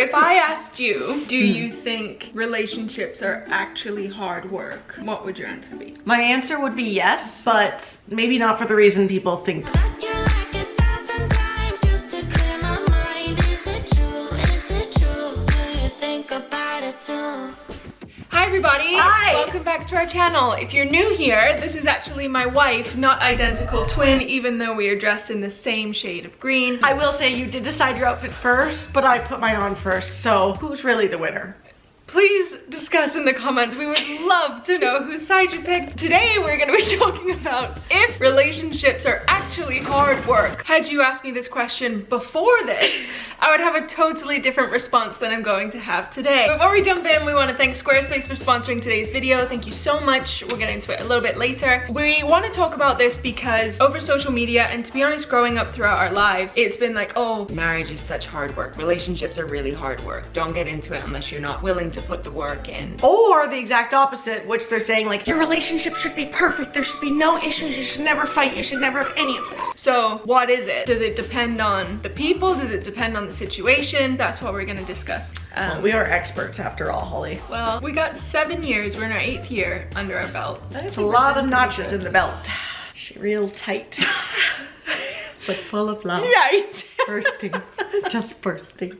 if I asked you, do you think relationships are actually hard work? What would your answer be? My answer would be yes, but maybe not for the reason people think. Hi everybody! Hi! Welcome back to our channel. If you're new here, this is actually my wife, not identical twin, even though we are dressed in the same shade of green. I will say you did decide your outfit first, but I put mine on first, so who's really the winner? Please discuss in the comments. We would love to know whose side you picked. Today we're going to be talking about if relationships are actually hard work. Had you asked me this question before this, I would have a totally different response than I'm going to have today. Before we jump in, we want to thank Squarespace for sponsoring today's video. Thank you so much. We'll get into it a little bit later. We want to talk about this because over social media, and to be honest, growing up throughout our lives, it's been like, oh, marriage is such hard work. Relationships are really hard work. Don't get into it unless you're not willing to put the work in. Or the exact opposite, which they're saying like, your relationship should be perfect. There should be no issues. You should never fight. You should never have any of this. So what is it? Does it depend on the people? Does it depend on the situation? That's what we're going to discuss. Well, we are experts after all, Holly. Well, we got 7 years. We're in our 8th year under our belt. That's a lot of notches in the belt. She's real tight. But full of love. Right. Bursting. Just bursting.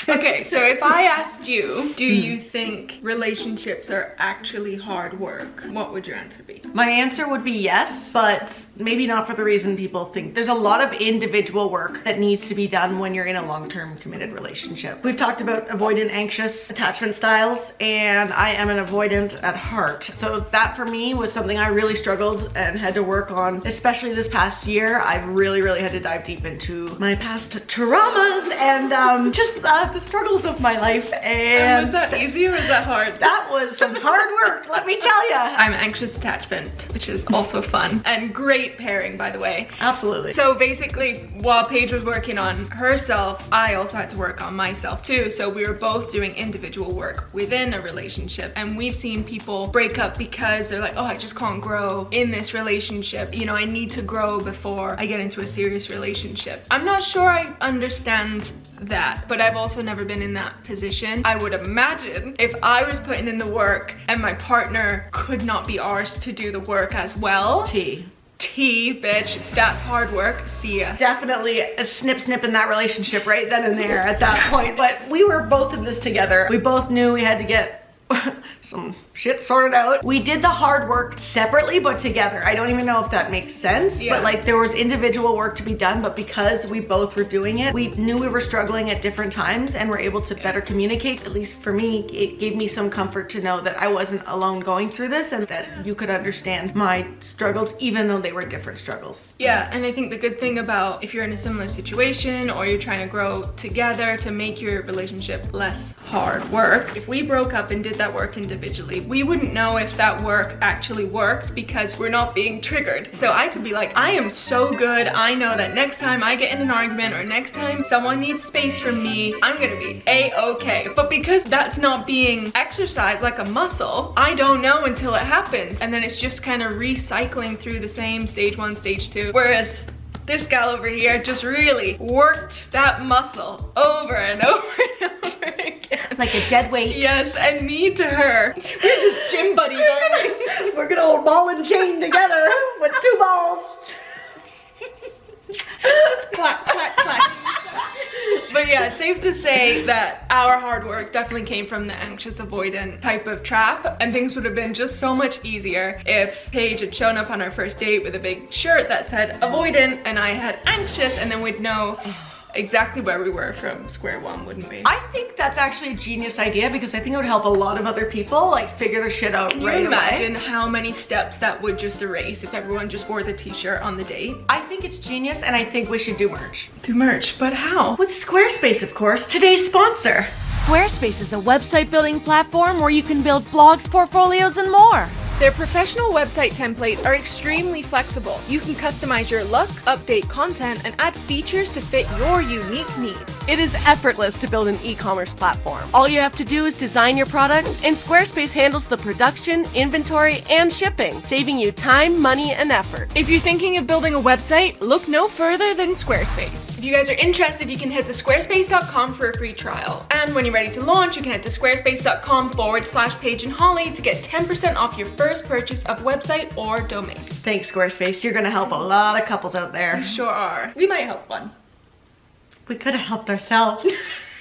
Okay, so if I asked you, do you think relationships are actually hard work? What would your answer be? My answer would be yes, but maybe not for the reason people think. There's a lot of individual work that needs to be done when you're in a long-term committed relationship. We've talked about avoidant anxious attachment styles, and I am an avoidant at heart. So that for me was something I really struggled and had to work on, especially this past year. I've really had to dive deep into my past traumas and just the struggles of my life. And was that easy or was that hard? That was some hard work, let me tell ya. I'm anxious attachment, which is also fun and great pairing, by the way. Absolutely. So basically, while Paige was working on herself, I also had to work on myself too. So we were both doing individual work within a relationship, and we've seen people break up because they're like, oh, I just can't grow in this relationship. You know, I need to grow before I get into a serious relationship. I'm not sure I understand that, but I've also never been in that position. I would imagine if I was putting in the work and my partner could not be arsed to do the work as well. T, bitch, that's hard work. See ya. Definitely a snip in that relationship right then and there at that point, but we were both in this together. We both knew we had to get some shit sorted out. We did the hard work separately but together. I don't even know if that makes sense, but like there was individual work to be done, but because we both were doing it, we knew we were struggling at different times and were able to better communicate. At least for me, it gave me some comfort to know that I wasn't alone going through this and that you could understand my struggles even though they were different struggles. Yeah, and I think the good thing about if you're in a similar situation or you're trying to grow together to make your relationship less hard work, if we broke up and did that work individually, we wouldn't know if that work actually worked because we're not being triggered. So I could be like, I am so good. I know that next time I get in an argument or next time someone needs space from me, I'm gonna be a-okay. But because that's not being exercised like a muscle, I don't know until it happens. And then it's just kind of recycling through the same stage 1, stage 2. Whereas this gal over here just really worked that muscle over and over and over again. Like a dead weight. Yes, and me to her. We're just gym buddies, aren't we? We're gonna hold ball and chain together with 2 balls. Just clack, clack, clack. But yeah, safe to say that our hard work definitely came from the anxious avoidant type of trap, and things would have been just so much easier if Paige had shown up on our first date with a big shirt that said avoidant and I had anxious, and then we'd know exactly where we were from square one, wouldn't we? I think that's actually a genius idea because I think it would help a lot of other people like figure their shit out right away. Can you imagine how many steps that would just erase if everyone just wore the t-shirt on the date? I think it's genius and I think we should do merch. Do merch, but how? With Squarespace, of course, today's sponsor. Squarespace is a website building platform where you can build blogs, portfolios, and more. Their professional website templates are extremely flexible. You can customize your look, update content, and add features to fit your unique needs. It is effortless to build an e-commerce platform. All you have to do is design your products, and Squarespace handles the production, inventory, and shipping, saving you time, money, and effort. If you're thinking of building a website, look no further than Squarespace. If you guys are interested, you can head to squarespace.com for a free trial. And when you're ready to launch, you can head to squarespace.com/Paige and Holly to get 10% off your first purchase of website or domain. Thanks, Squarespace. You're gonna help a lot of couples out there. You sure are. We might help one. We could have helped ourselves.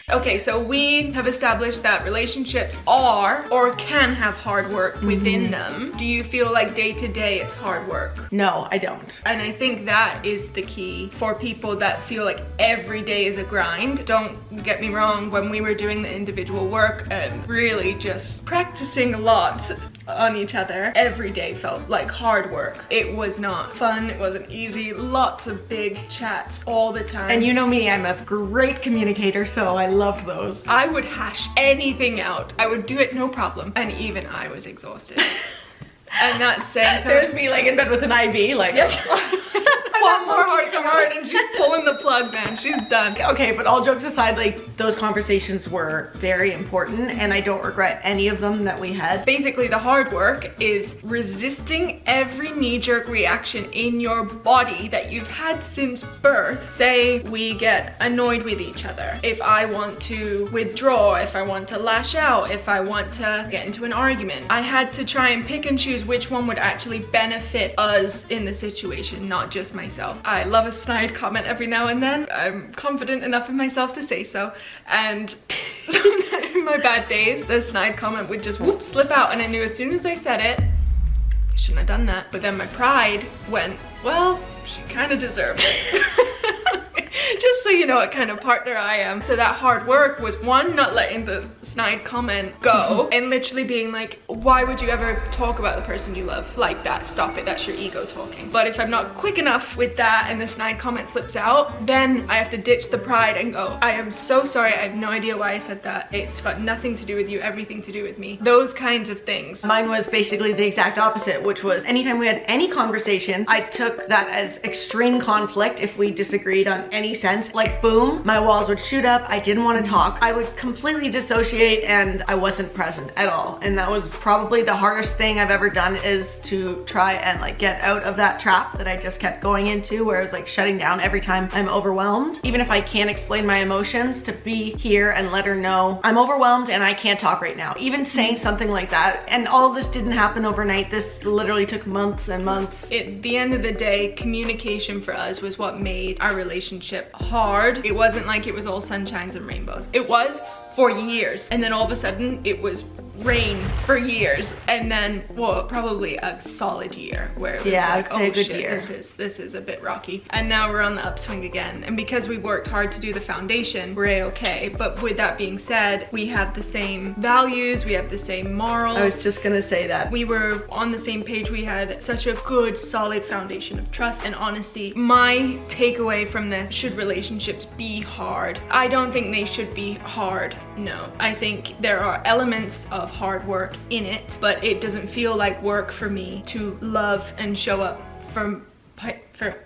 Okay, so we have established that relationships are or can have hard work within them. Do you feel like day to day it's hard work? No, I don't. And I think that is the key for people that feel like every day is a grind. Don't get me wrong, when we were doing the individual work and really just practicing a lot on each other, every day felt like hard work. It was not fun, it wasn't easy, lots of big chats all the time. And you know me, I'm a great communicator, so I loved those. I would hash anything out. I would do it no problem. And even I was exhausted. And that's saying so. There's me like in bed with an IV, like one more heart to heart and she's pulling the plug, man. She's done. Okay, but all jokes aside, like those conversations were very important and I don't regret any of them that we had. Basically, the hard work is resisting every knee-jerk reaction in your body that you've had since birth. Say we get annoyed with each other. If I want to withdraw, if I want to lash out, if I want to get into an argument, I had to try and pick and choose which one would actually benefit us in the situation, not just myself. I love a snide comment every now and then. I'm confident enough in myself to say so. And sometimes in my bad days, the snide comment would just whoop, slip out, and I knew as soon as I said it, I shouldn't have done that. But then my pride went, well, she kind of deserved it. Just so you know what kind of partner I am. So that hard work was one, not letting the snide comment go and literally being like, why would you ever talk about the person you love like that? Stop it, that's your ego talking. But if I'm not quick enough with that and the snide comment slips out, then I have to ditch the pride and go, I am so sorry, I have no idea why I said that. It's got nothing to do with you, everything to do with me. Those kinds of things. Mine was basically the exact opposite, which was anytime we had any conversation, I took that as extreme conflict if we disagreed on any sense. Like boom, my walls would shoot up, I didn't want to talk. I would completely dissociate and I wasn't present at all. And that was probably the hardest thing I've ever done, is to try and like get out of that trap that I just kept going into, where it's like shutting down every time I'm overwhelmed. Even if I can't explain my emotions, to be here and let her know I'm overwhelmed and I can't talk right now. Even saying something like that. And all of this didn't happen overnight. This literally took months and months. At the end of the day, communication for us was what made our relationship hard. It wasn't like it was all sunshines and rainbows. It was for years, and then all of a sudden it was rain for years, and then well, probably a solid year where it was like, I'd say oh a good shit, year. this is a bit rocky. And now we're on the upswing again, and because we worked hard to do the foundation, we're a-okay. But with that being said, we have the same values, we have the same morals. I was just gonna say that. We were on the same page. We had such a good, solid foundation of trust and honesty. My takeaway from this: should relationships be hard? I don't think they should be hard, no. I think there are elements of hard work in it, but it doesn't feel like work for me to love and show up for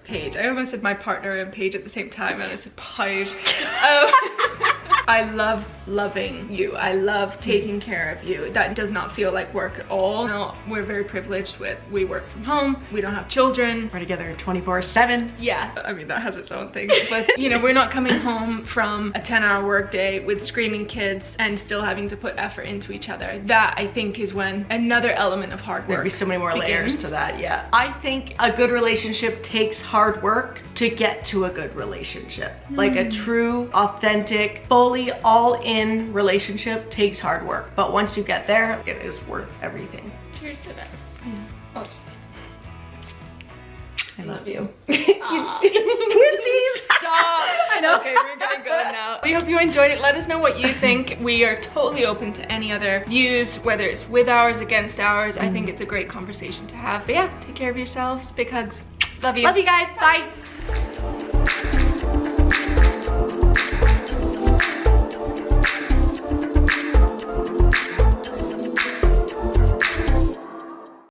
Paige. I almost said my partner and Paige at the same time, and I said Paige. I love loving you. I love taking care of you. That does not feel like work at all. No, we're very privileged with, we work from home, we don't have children. We're together 24/7. Yeah, I mean, that has its own thing. But, you know, we're not coming home from a 10-hour workday with screaming kids and still having to put effort into each other. That, I think, is when another element of hard work There'd be so many more layers begins. to that, yeah. I think a good relationship takes hard work to get to a good relationship. Like a true, authentic, fully all-in relationship takes hard work. But once you get there, it is worth everything. Cheers to that. Oh, I love you. twinsies! Stop! I know. Okay, we're gonna go now. We hope you enjoyed it. Let us know what you think. We are totally open to any other views, whether it's with ours, against ours. I think it's a great conversation to have. But yeah, take care of yourselves. Big hugs. Love you. Love you guys. Bye.